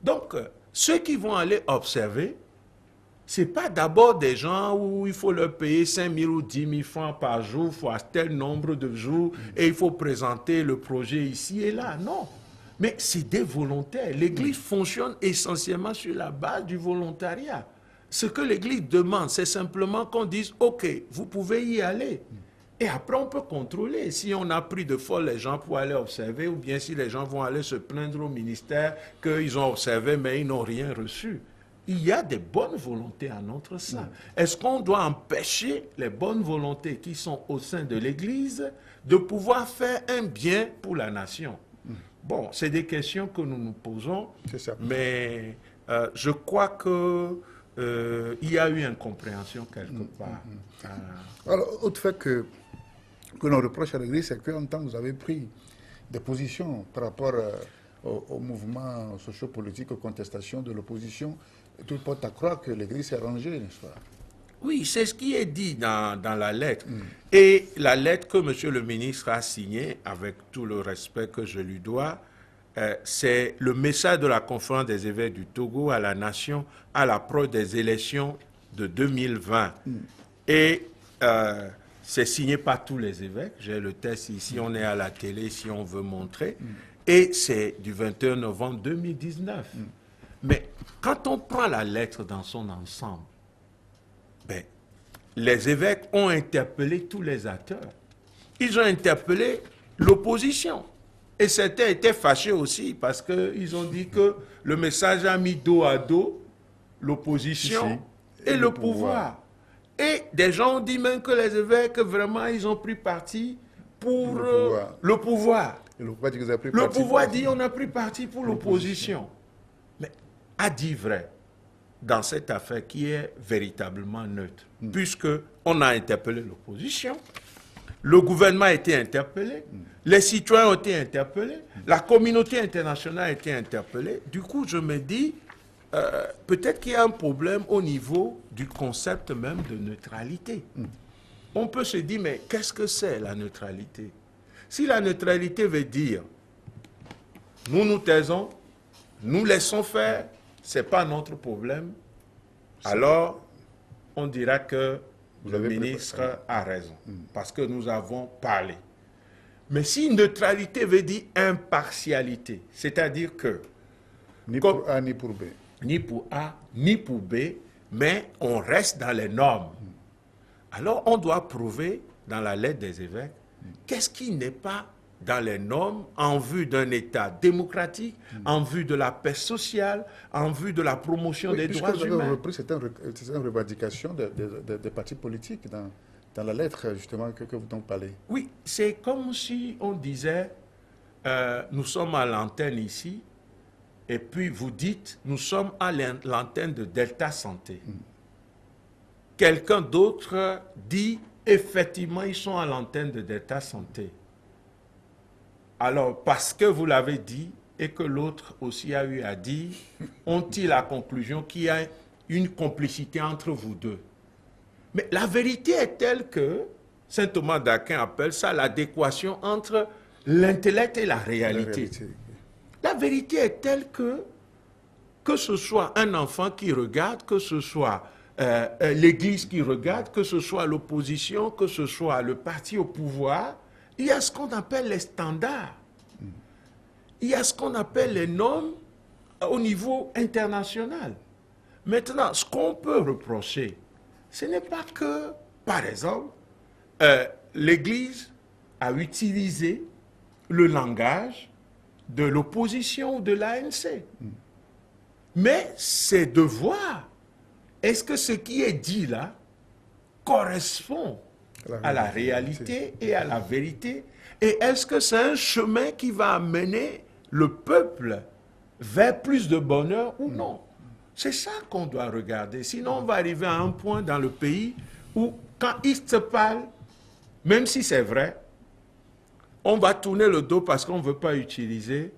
Donc, ceux qui vont aller observer, ce n'est pas d'abord des gens où il faut leur payer 5 000 ou 10 000 francs par jour, faut tel nombre de jours, et il faut présenter le projet ici et là. Non. Mais c'est des volontaires. L'Église fonctionne essentiellement sur la base du volontariat. Ce que l'Église demande, c'est simplement qu'on dise, OK, vous pouvez y aller. Et après, on peut contrôler si on a pris de force les gens pour aller observer, ou bien si les gens vont aller se plaindre au ministère qu'ils ont observé, mais ils n'ont rien reçu. Il y a des bonnes volontés à notre sein. Est-ce qu'on doit empêcher les bonnes volontés qui sont au sein de l'Église de pouvoir faire un bien pour la nation? Bon, c'est des questions que nous nous posons, mais je crois que il y a eu incompréhension quelque part. Alors, autre fait que l'on reproche à l'Église, c'est qu'en temps, vous avez pris des positions par rapport aux mouvements sociopolitiques, aux contestations de l'opposition. Tout porte à croire que l'Église s'est rangée, n'est-ce pas? Oui, c'est ce qui est dit dans la lettre. Et la lettre que M. le ministre a signée, avec tout le respect que je lui dois, c'est le message de la conférence des évêques du Togo à la nation à l'approche des élections de 2020. Et c'est signé par tous les évêques. J'ai le texte ici, on est à la télé si on veut montrer. Et c'est du 21 novembre 2019. Mais quand on prend la lettre dans son ensemble, ben, les évêques ont interpellé tous les acteurs. Ils ont interpellé l'opposition. Et certains étaient fâchés aussi parce qu'ils ont dit que le message a mis dos à dos l'opposition et le pouvoir. Et des gens ont dit même que les évêques, vraiment, ils ont pris parti pour le pouvoir. Et le pouvoir dit on a pris parti pour l'opposition. Mais à dire vrai, dans cette affaire qui est véritablement neutre, puisque on a interpellé l'opposition, le gouvernement a été interpellé, les citoyens ont été interpellés, la communauté internationale a été interpellée. Du coup, je me dis, peut-être qu'il y a un problème au niveau du concept même de neutralité. On peut se dire, mais qu'est-ce que c'est la neutralité? Si la neutralité veut dire, nous nous taisons, nous laissons faire, ce n'est pas notre problème, alors on dira que le ministre a raison, parce que nous avons parlé. Mais si neutralité veut dire impartialité, c'est-à-dire que... Ni pour A, ni pour B. Ni pour A, ni pour B, mais on reste dans les normes. Alors on doit prouver dans la lettre des évêques qu'est-ce qui n'est pas dans les normes en vue d'un État démocratique, en vue de la paix sociale, en vue de la promotion des droits humains. C'est une revendication des partis politiques dans la lettre justement que vous en parlez. Oui, c'est comme si on disait, nous sommes à l'antenne ici, et puis vous dites, nous sommes à l'antenne de Delta Santé. Quelqu'un d'autre dit, effectivement, ils sont à l'antenne de Delta Santé. Alors, parce que vous l'avez dit et que l'autre aussi a eu à dire, on tire la conclusion qu'il y a une complicité entre vous deux. Mais la vérité est telle que saint Thomas d'Aquin appelle ça l'adéquation entre l'intellect et la réalité. La vérité est telle que ce soit un enfant qui regarde, que ce soit l'Église qui regarde, que ce soit l'opposition, que ce soit le parti au pouvoir, il y a ce qu'on appelle les standards. Il y a ce qu'on appelle les normes au niveau international. Maintenant, ce qu'on peut reprocher, ce n'est pas que, par exemple, l'Église a utilisé le langage de l'opposition ou de l'ANC. Mais c'est de voir, est-ce que ce qui est dit là correspond à la réalité et à la vérité? Et est-ce que c'est un chemin qui va amener le peuple vers plus de bonheur ou non? C'est ça qu'on doit regarder. Sinon, on va arriver à un point dans le pays où quand ils te parlent, même si c'est vrai, on va tourner le dos parce qu'on ne veut pas utiliser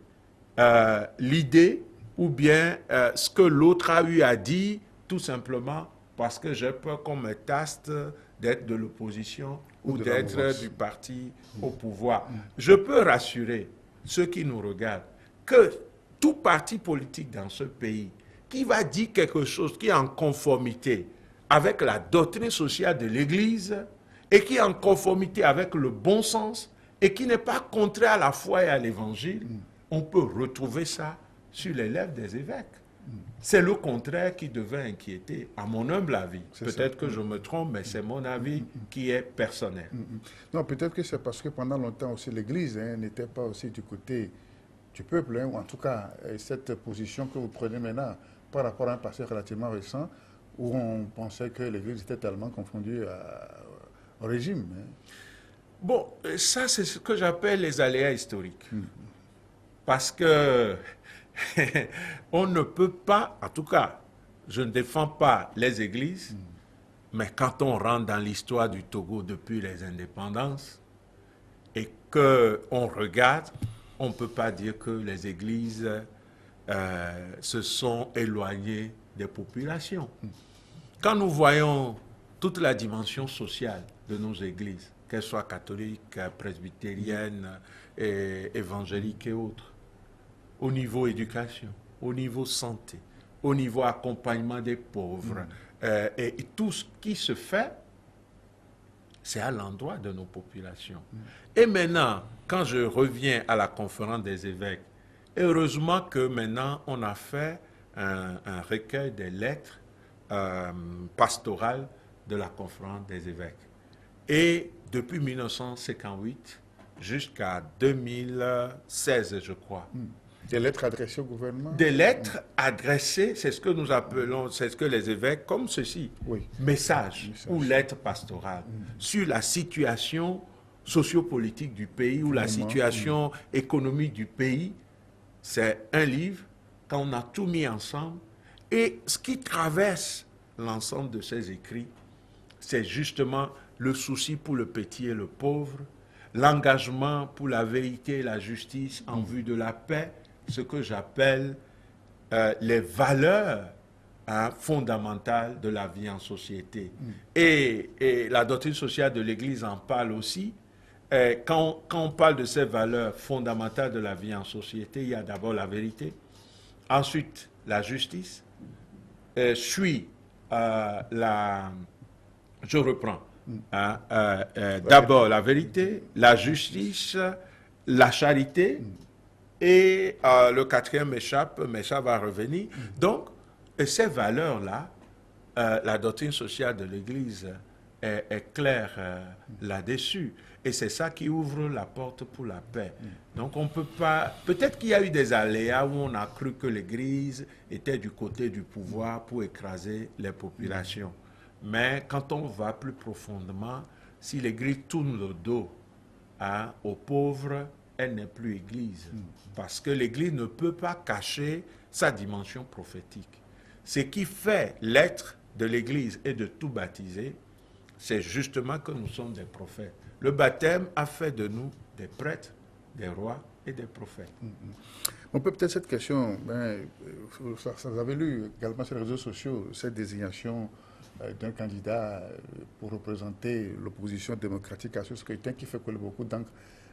l'idée ou bien ce que l'autre a eu à dire, tout simplement parce que j'ai peur qu'on me taste d'être de l'opposition ou d'être du parti au pouvoir. Je peux rassurer ceux qui nous regardent que tout parti politique dans ce pays qui va dire quelque chose qui est en conformité avec la doctrine sociale de l'Église et qui est en conformité avec le bon sens et qui n'est pas contraire à la foi et à l'Évangile, on peut retrouver ça sur les lèvres des évêques. C'est le contraire qui devait inquiéter, à mon humble avis. Peut-être que je me trompe, mais c'est mon avis qui est personnel. Non, peut-être que c'est parce que pendant longtemps aussi l'Église n'était pas aussi du côté du peuple, ou en tout cas cette position que vous prenez maintenant par rapport à un passé relativement récent où on pensait que l'Église était tellement confondue au régime. Bon, ça c'est ce que j'appelle les aléas historiques. Parce que on ne peut pas, en tout cas, je ne défends pas les églises, mais quand on rentre dans l'histoire du Togo depuis les indépendances et qu'on regarde, on ne peut pas dire que les églises se sont éloignées des populations. Quand nous voyons toute la dimension sociale de nos églises, qu'elles soient catholiques, presbytériennes, évangéliques et autres, au niveau éducation, au niveau santé, au niveau accompagnement des pauvres, et tout ce qui se fait, c'est à l'endroit de nos populations. Et maintenant, quand je reviens à la conférence des évêques, heureusement que maintenant on a fait un recueil des lettres pastorales de la conférence des évêques. Et depuis 1958 jusqu'à 2016, je crois. Des lettres adressées au gouvernement? Des lettres adressées, c'est ce que nous appelons, c'est ce que les évêques, comme ceci, messages ou lettres pastorales sur la situation sociopolitique du pays ou la situation économique du pays. C'est un livre, quand on a tout mis ensemble, et ce qui traverse l'ensemble de ces écrits, c'est justement le souci pour le petit et le pauvre, l'engagement pour la vérité et la justice en vue de la paix, ce que j'appelle les valeurs fondamentales de la vie en société. Et la doctrine sociale de l'Église en parle aussi. Quand on parle de ces valeurs fondamentales de la vie en société, il y a d'abord la vérité, ensuite la justice, suit je reprends, d'abord la vérité, la justice, la charité, et le quatrième m'échappe, mais ça va revenir. Donc, ces valeurs-là, la doctrine sociale de l'Église est claire là-dessus. Et c'est ça qui ouvre la porte pour la paix. Donc on ne peut pas... Peut-être qu'il y a eu des aléas où on a cru que l'Église était du côté du pouvoir pour écraser les populations. Mais quand on va plus profondément, si l'Église tourne le dos aux pauvres, elle n'est plus Église. Parce que l'Église ne peut pas cacher sa dimension prophétique. Ce qui fait l'être de l'Église et de tout baptisé, c'est justement que nous sommes des prophètes. Le baptême a fait de nous des prêtres, des rois et des prophètes. On peut peut-être cette question, vous avez lu également sur les réseaux sociaux cette désignation d'un candidat pour représenter l'opposition démocratique à ce scrutin qui fait couler beaucoup d'encre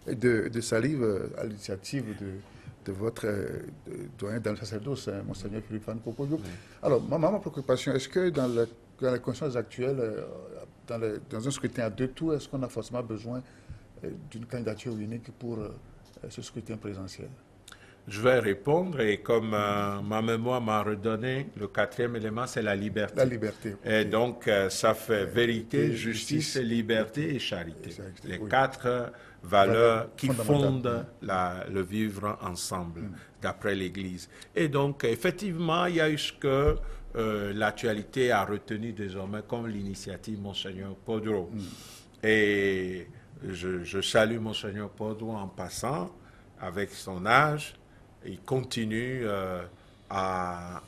de salive à l'initiative de votre doyen dans le sacerdoce, Monseigneur Philippe Van Popoyo. Alors, ma préoccupation, est-ce que dans les conditions actuelles, dans un scrutin à deux tours, est-ce qu'on a forcément besoin d'une candidature unique pour ce scrutin présidentiel? Je vais répondre et comme ma mémoire m'a redonné, le quatrième élément, c'est la liberté. La liberté. Et donc, ça fait vérité, justice, liberté et charité. Les quatre valeurs qui fondent le vivre ensemble, d'après l'Église. Et donc, effectivement, il y a eu ce que l'actualité a retenu désormais comme l'initiative Monseigneur Podro. Et je salue Monseigneur Podro en passant, avec son âge. Il continue à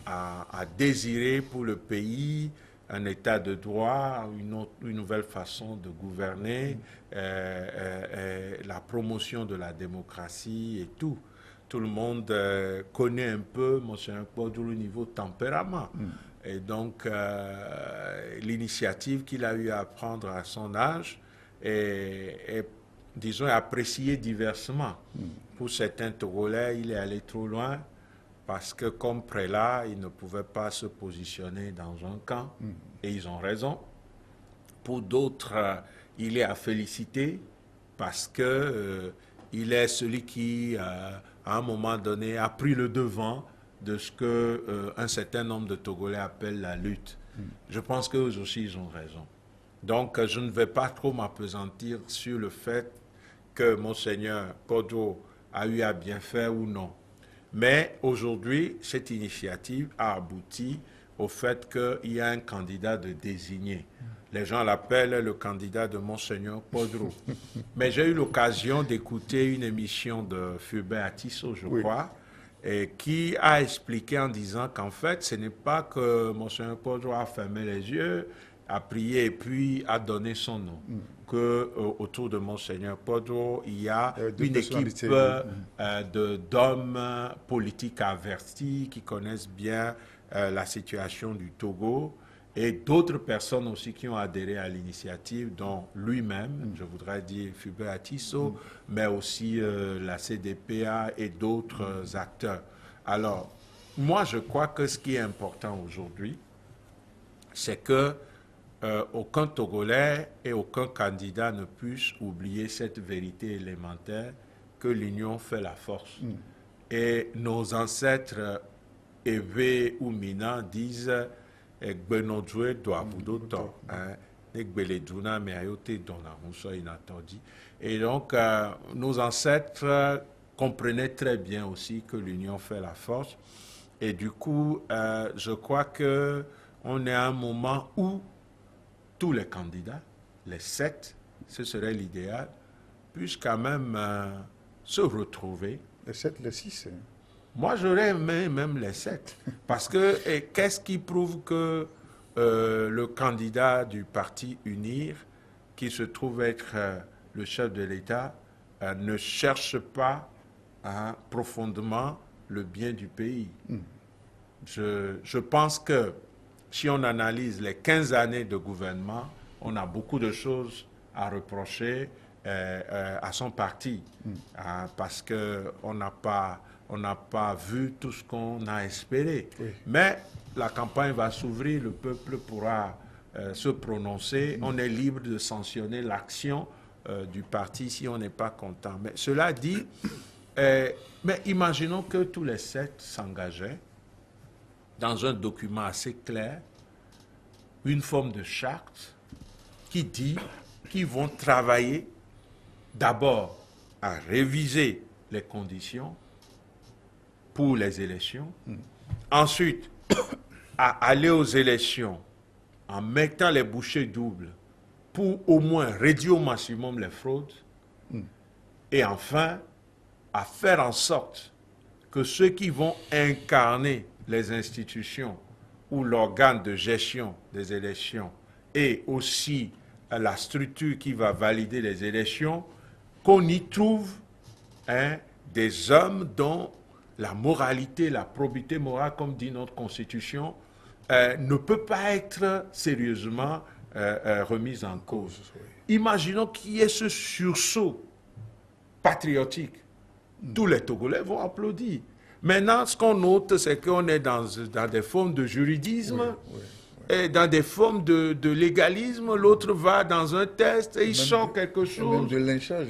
désirer pour le pays un état de droit, une nouvelle façon de gouverner, la promotion de la démocratie et tout. Tout le monde connaît un peu Monseigneur Kpodro au niveau tempérament. Et donc, l'initiative qu'il a eu à prendre à son âge est disons, appréciée diversement. Pour certains Togolais, il est allé trop loin parce que comme prélat, il ne pouvait pas se positionner dans un camp, et ils ont raison. Pour d'autres, il est à féliciter parce que il est celui qui, à un moment donné, a pris le devant de ce que un certain nombre de Togolais appellent la lutte. Je pense qu'eux aussi, ils ont raison. Donc, je ne vais pas trop m'appesantir sur le fait que Monseigneur Kpodro a eu à bien faire ou non. Mais aujourd'hui, cette initiative a abouti au fait qu'il y a un candidat de désigné. Les gens l'appellent le candidat de Monseigneur Kpodro. Mais j'ai eu l'occasion d'écouter une émission de Fulbert Atisso, je crois, et qui a expliqué en disant qu'en fait, ce n'est pas que Monseigneur Kpodro a fermé les yeux, a prié et puis a donné son nom. Que autour de Monseigneur Kpodro, il y a une équipe d'hommes politiques avertis qui connaissent bien la situation du Togo et d'autres personnes aussi qui ont adhéré à l'initiative, dont lui-même, je voudrais dire Fulbert Atisso, mais aussi la CDPA et d'autres acteurs. Alors, moi, je crois que ce qui est important aujourd'hui, c'est que aucun Togolais et aucun candidat ne puisse oublier cette vérité élémentaire que l'union fait la force. Et nos ancêtres, Evé ou Mina, disent Gbenodjoué doit boudoto. Et donc, nos ancêtres comprenaient très bien aussi que l'union fait la force. Et du coup, je crois qu'on est à un moment où tous les candidats, les 7, ce serait l'idéal, puissent quand même se retrouver. Les 7, les 6. Moi, j'aurais aimé même les 7. Parce que qu'est-ce qui prouve que le candidat du parti UNIR, qui se trouve être le chef de l'État, ne cherche pas profondément le bien du pays? Je pense que si on analyse les 15 années de gouvernement, on a beaucoup de choses à reprocher à son parti, parce qu'on n'a pas vu tout ce qu'on a espéré. Mais la campagne va s'ouvrir, le peuple pourra se prononcer, on est libre de sanctionner l'action du parti si on n'est pas content. Mais cela dit, mais imaginons que tous les 7 s'engageaient dans un document assez clair, une forme de charte qui dit qu'ils vont travailler d'abord à réviser les conditions pour les élections, ensuite à aller aux élections en mettant les bouchées doubles pour au moins réduire au maximum les fraudes, et enfin à faire en sorte que ceux qui vont incarner les institutions ou l'organe de gestion des élections et aussi la structure qui va valider les élections, qu'on y trouve des hommes dont la moralité, la probité morale, comme dit notre Constitution, ne peut pas être sérieusement remise en cause. Imaginons qu'il y ait ce sursaut patriotique. Tous les Togolais vont applaudir. Maintenant, ce qu'on note, c'est qu'on est dans des formes de juridisme, et dans des formes de légalisme. L'autre va dans un test et il sort quelque chose. Même de lynchage.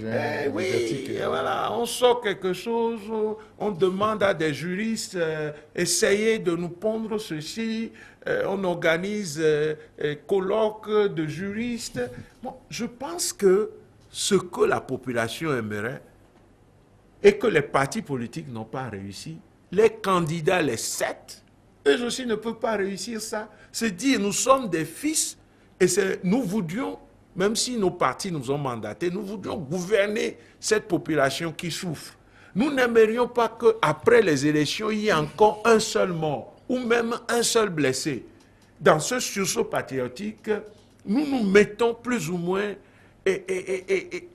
Voilà, on sort quelque chose, on demande à des juristes, essayez de nous pondre ceci, on organise colloques de juristes. Bon, je pense que ce que la population aimerait, et que les partis politiques n'ont pas réussi, les candidats, les 7, eux aussi ne peuvent pas réussir ça. C'est dire, nous sommes des fils, et nous voudrions, même si nos partis nous ont mandatés, nous voudrions gouverner cette population qui souffre. Nous n'aimerions pas qu'après les élections, il y ait encore un seul mort, ou même un seul blessé. dans ce sursaut patriotique, nous nous mettons plus ou moins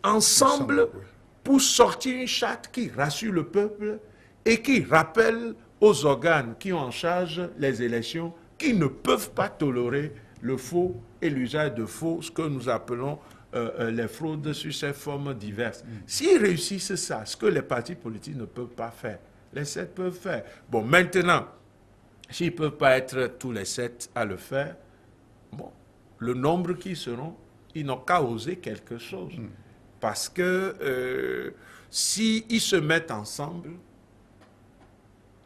ensemble oui. pour sortir une charte qui rassure le peuple et qui rappelle aux organes qui ont en charge les élections qu'ils ne peuvent pas tolérer le faux et l'usage de faux, ce que nous appelons les fraudes sur ces formes diverses. S'ils réussissent ça, ce que les partis politiques ne peuvent pas faire, les 7 peuvent faire. Bon, maintenant, s'ils ne peuvent pas être tous les 7 à le faire, bon, le nombre qui seront, ils n'ont qu'à oser quelque chose. Parce que s'ils se mettent ensemble,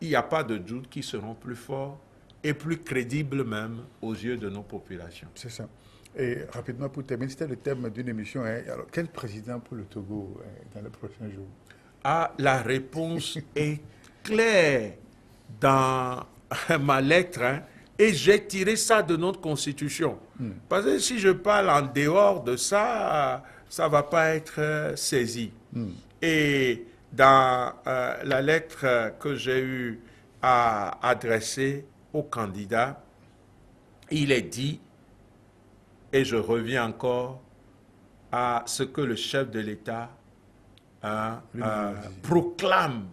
il n'y a pas de doute qu'ils seront plus forts et plus crédibles même aux yeux de nos populations. C'est ça. Et rapidement, pour terminer, c'était le thème d'une émission. Hein. Alors, quel président pour le Togo dans les prochains jours? Ah, la réponse est claire dans ma lettre, hein, et j'ai tiré ça de notre constitution. Parce que si je parle en dehors de ça, ça ne va pas être saisi. Et dans la lettre que j'ai eu à adresser aux candidats, il est dit, et je reviens encore à ce que le chef de l'État proclame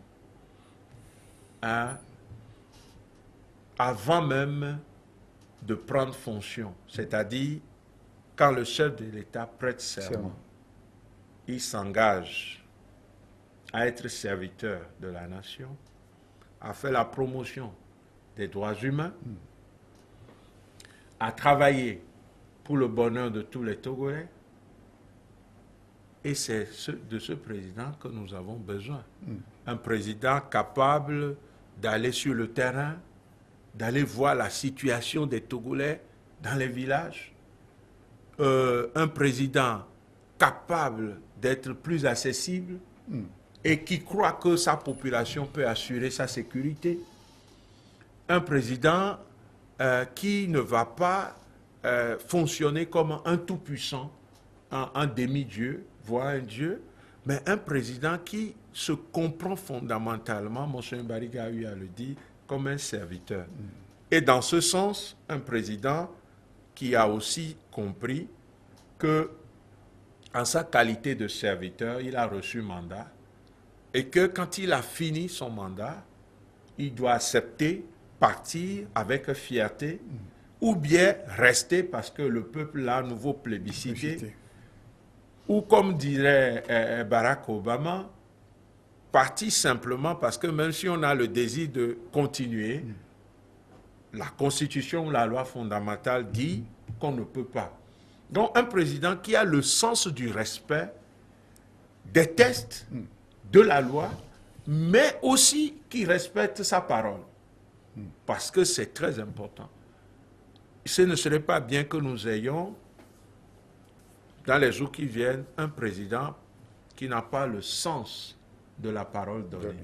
avant même de prendre fonction, c'est-à-dire quand le chef de l'État prête serment, il s'engage à être serviteur de la nation, à faire la promotion des droits humains, à travailler pour le bonheur de tous les Togolais. Et c'est de ce président que nous avons besoin. Un président capable d'aller sur le terrain, d'aller voir la situation des Togolais dans les villages. Un président capable d'être plus accessible et qui croit que sa population peut assurer sa sécurité. Un président qui ne va pas fonctionner comme un tout-puissant, un demi-dieu, voire un dieu, mais un président qui se comprend fondamentalement, M. Mbariga a eu à le dire, comme un serviteur. Et dans ce sens, un président qui a aussi compris que, en sa qualité de serviteur, il a reçu mandat et que quand il a fini son mandat, il doit accepter, partir avec fierté, ou bien rester parce que le peuple l'a à nouveau plébiscité, ou comme dirait Barack Obama, partir simplement parce que même si on a le désir de continuer, la Constitution ou la loi fondamentale dit qu'on ne peut pas. Donc un président qui a le sens du respect, des tests, de la loi, mais aussi qui respecte sa parole. Parce que c'est très important. Ce ne serait pas bien que nous ayons, dans les jours qui viennent, un président qui n'a pas le sens de la parole donnée.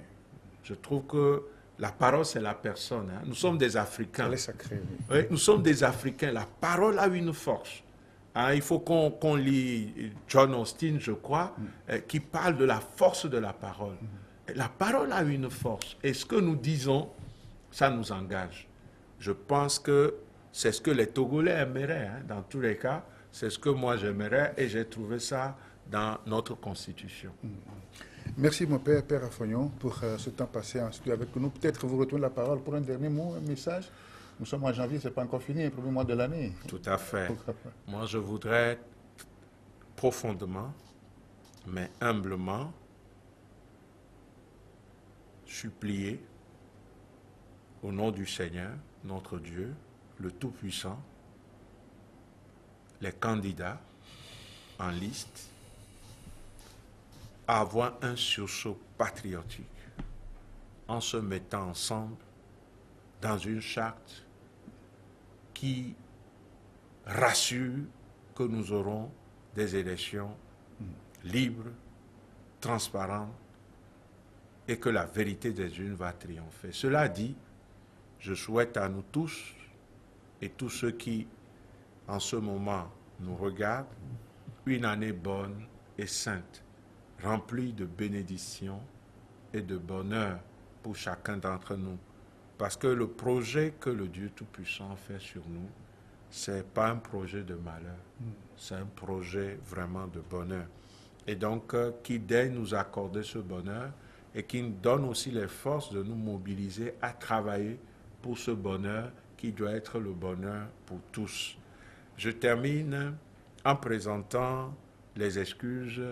Je trouve que la parole, c'est la personne. Hein. Nous sommes des Africains. Elle est sacrée, oui. Oui, nous sommes des Africains. La parole a une force. Hein, il faut qu'on lit John Austin, je crois, qui parle de la force de la parole. La parole a une force. Et ce que nous disons, ça nous engage. Je pense que c'est ce que les Togolais aimeraient, hein, dans tous les cas. C'est ce que moi j'aimerais et j'ai trouvé ça dans notre Constitution. Merci mon père, Père Afognon, pour ce temps passé en studio avec nous. Peut-être vous retournez la parole pour un dernier mot, un message. Nous sommes en janvier, ce n'est pas encore fini, le premier mois de l'année. Tout à fait. Moi, je voudrais profondément, mais humblement, supplier au nom du Seigneur, notre Dieu, le Tout-Puissant, les candidats en liste, à avoir un sursaut patriotique en se mettant ensemble dans une charte qui rassure que nous aurons des élections libres, transparentes et que la vérité des urnes va triompher. Cela dit, je souhaite à nous tous et tous ceux qui en ce moment nous regardent une année bonne et sainte, remplie de bénédictions et de bonheur pour chacun d'entre nous. Parce que le projet que le Dieu Tout-Puissant fait sur nous c'est pas un projet de malheur, c'est un projet vraiment de bonheur. Et donc, qui daigne nous accorder ce bonheur et qui nous donne aussi les forces de nous mobiliser à travailler pour ce bonheur qui doit être le bonheur pour tous. Je termine en présentant les excuses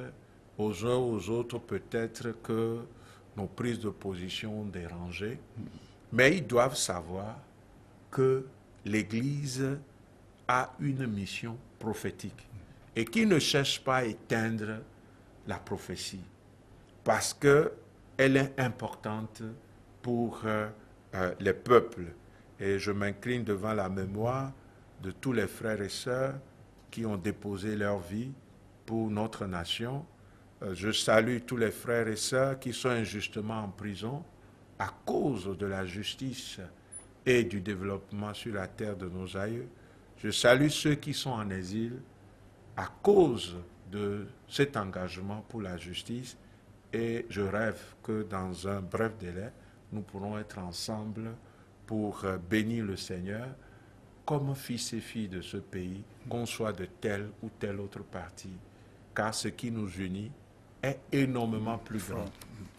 aux uns aux autres, peut-être que nos prises de position ont dérangé, mais ils doivent savoir que l'Église a une mission prophétique et qui ne cherche pas à éteindre la prophétie parce qu'elle est importante pour les peuples. Et je m'incline devant la mémoire de tous les frères et sœurs qui ont déposé leur vie pour notre nation. Je salue tous les frères et sœurs qui sont injustement en prison à cause de la justice et du développement sur la terre de nos aïeux. Je salue ceux qui sont en exil à cause de cet engagement pour la justice et je rêve que dans un bref délai, nous pourrons être ensemble pour bénir le Seigneur comme fils et filles de ce pays, qu'on soit de tel ou tel autre parti, car ce qui nous unit est énormément plus grand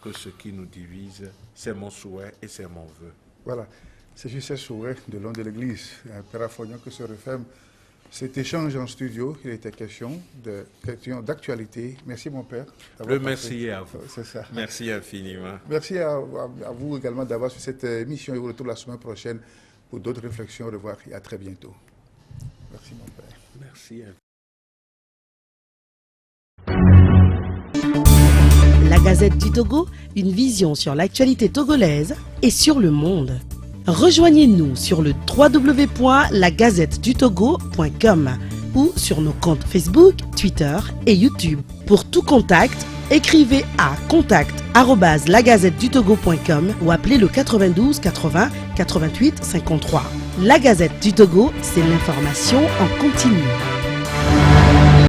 que ce qui nous divise. C'est mon souhait et c'est mon vœu. Voilà, c'est juste ce souhait de l'homme de l'Église, Père Afognon, que se referme cet échange en studio. Il était question d'actualité. Merci mon Père. Le merci à vous. C'est ça. Merci infiniment. Merci à vous également d'avoir suivi cette émission et au retour la semaine prochaine pour d'autres réflexions. Au revoir et à très bientôt. Merci mon Père. Merci. La Gazette du Togo, une vision sur l'actualité togolaise et sur le monde. Rejoignez-nous sur le www.lagazettedutogo.com ou sur nos comptes Facebook, Twitter et YouTube. Pour tout contact, écrivez à contact@lagazettedutogo.com ou appelez le 92 80 88 53. La Gazette du Togo, c'est l'information en continu.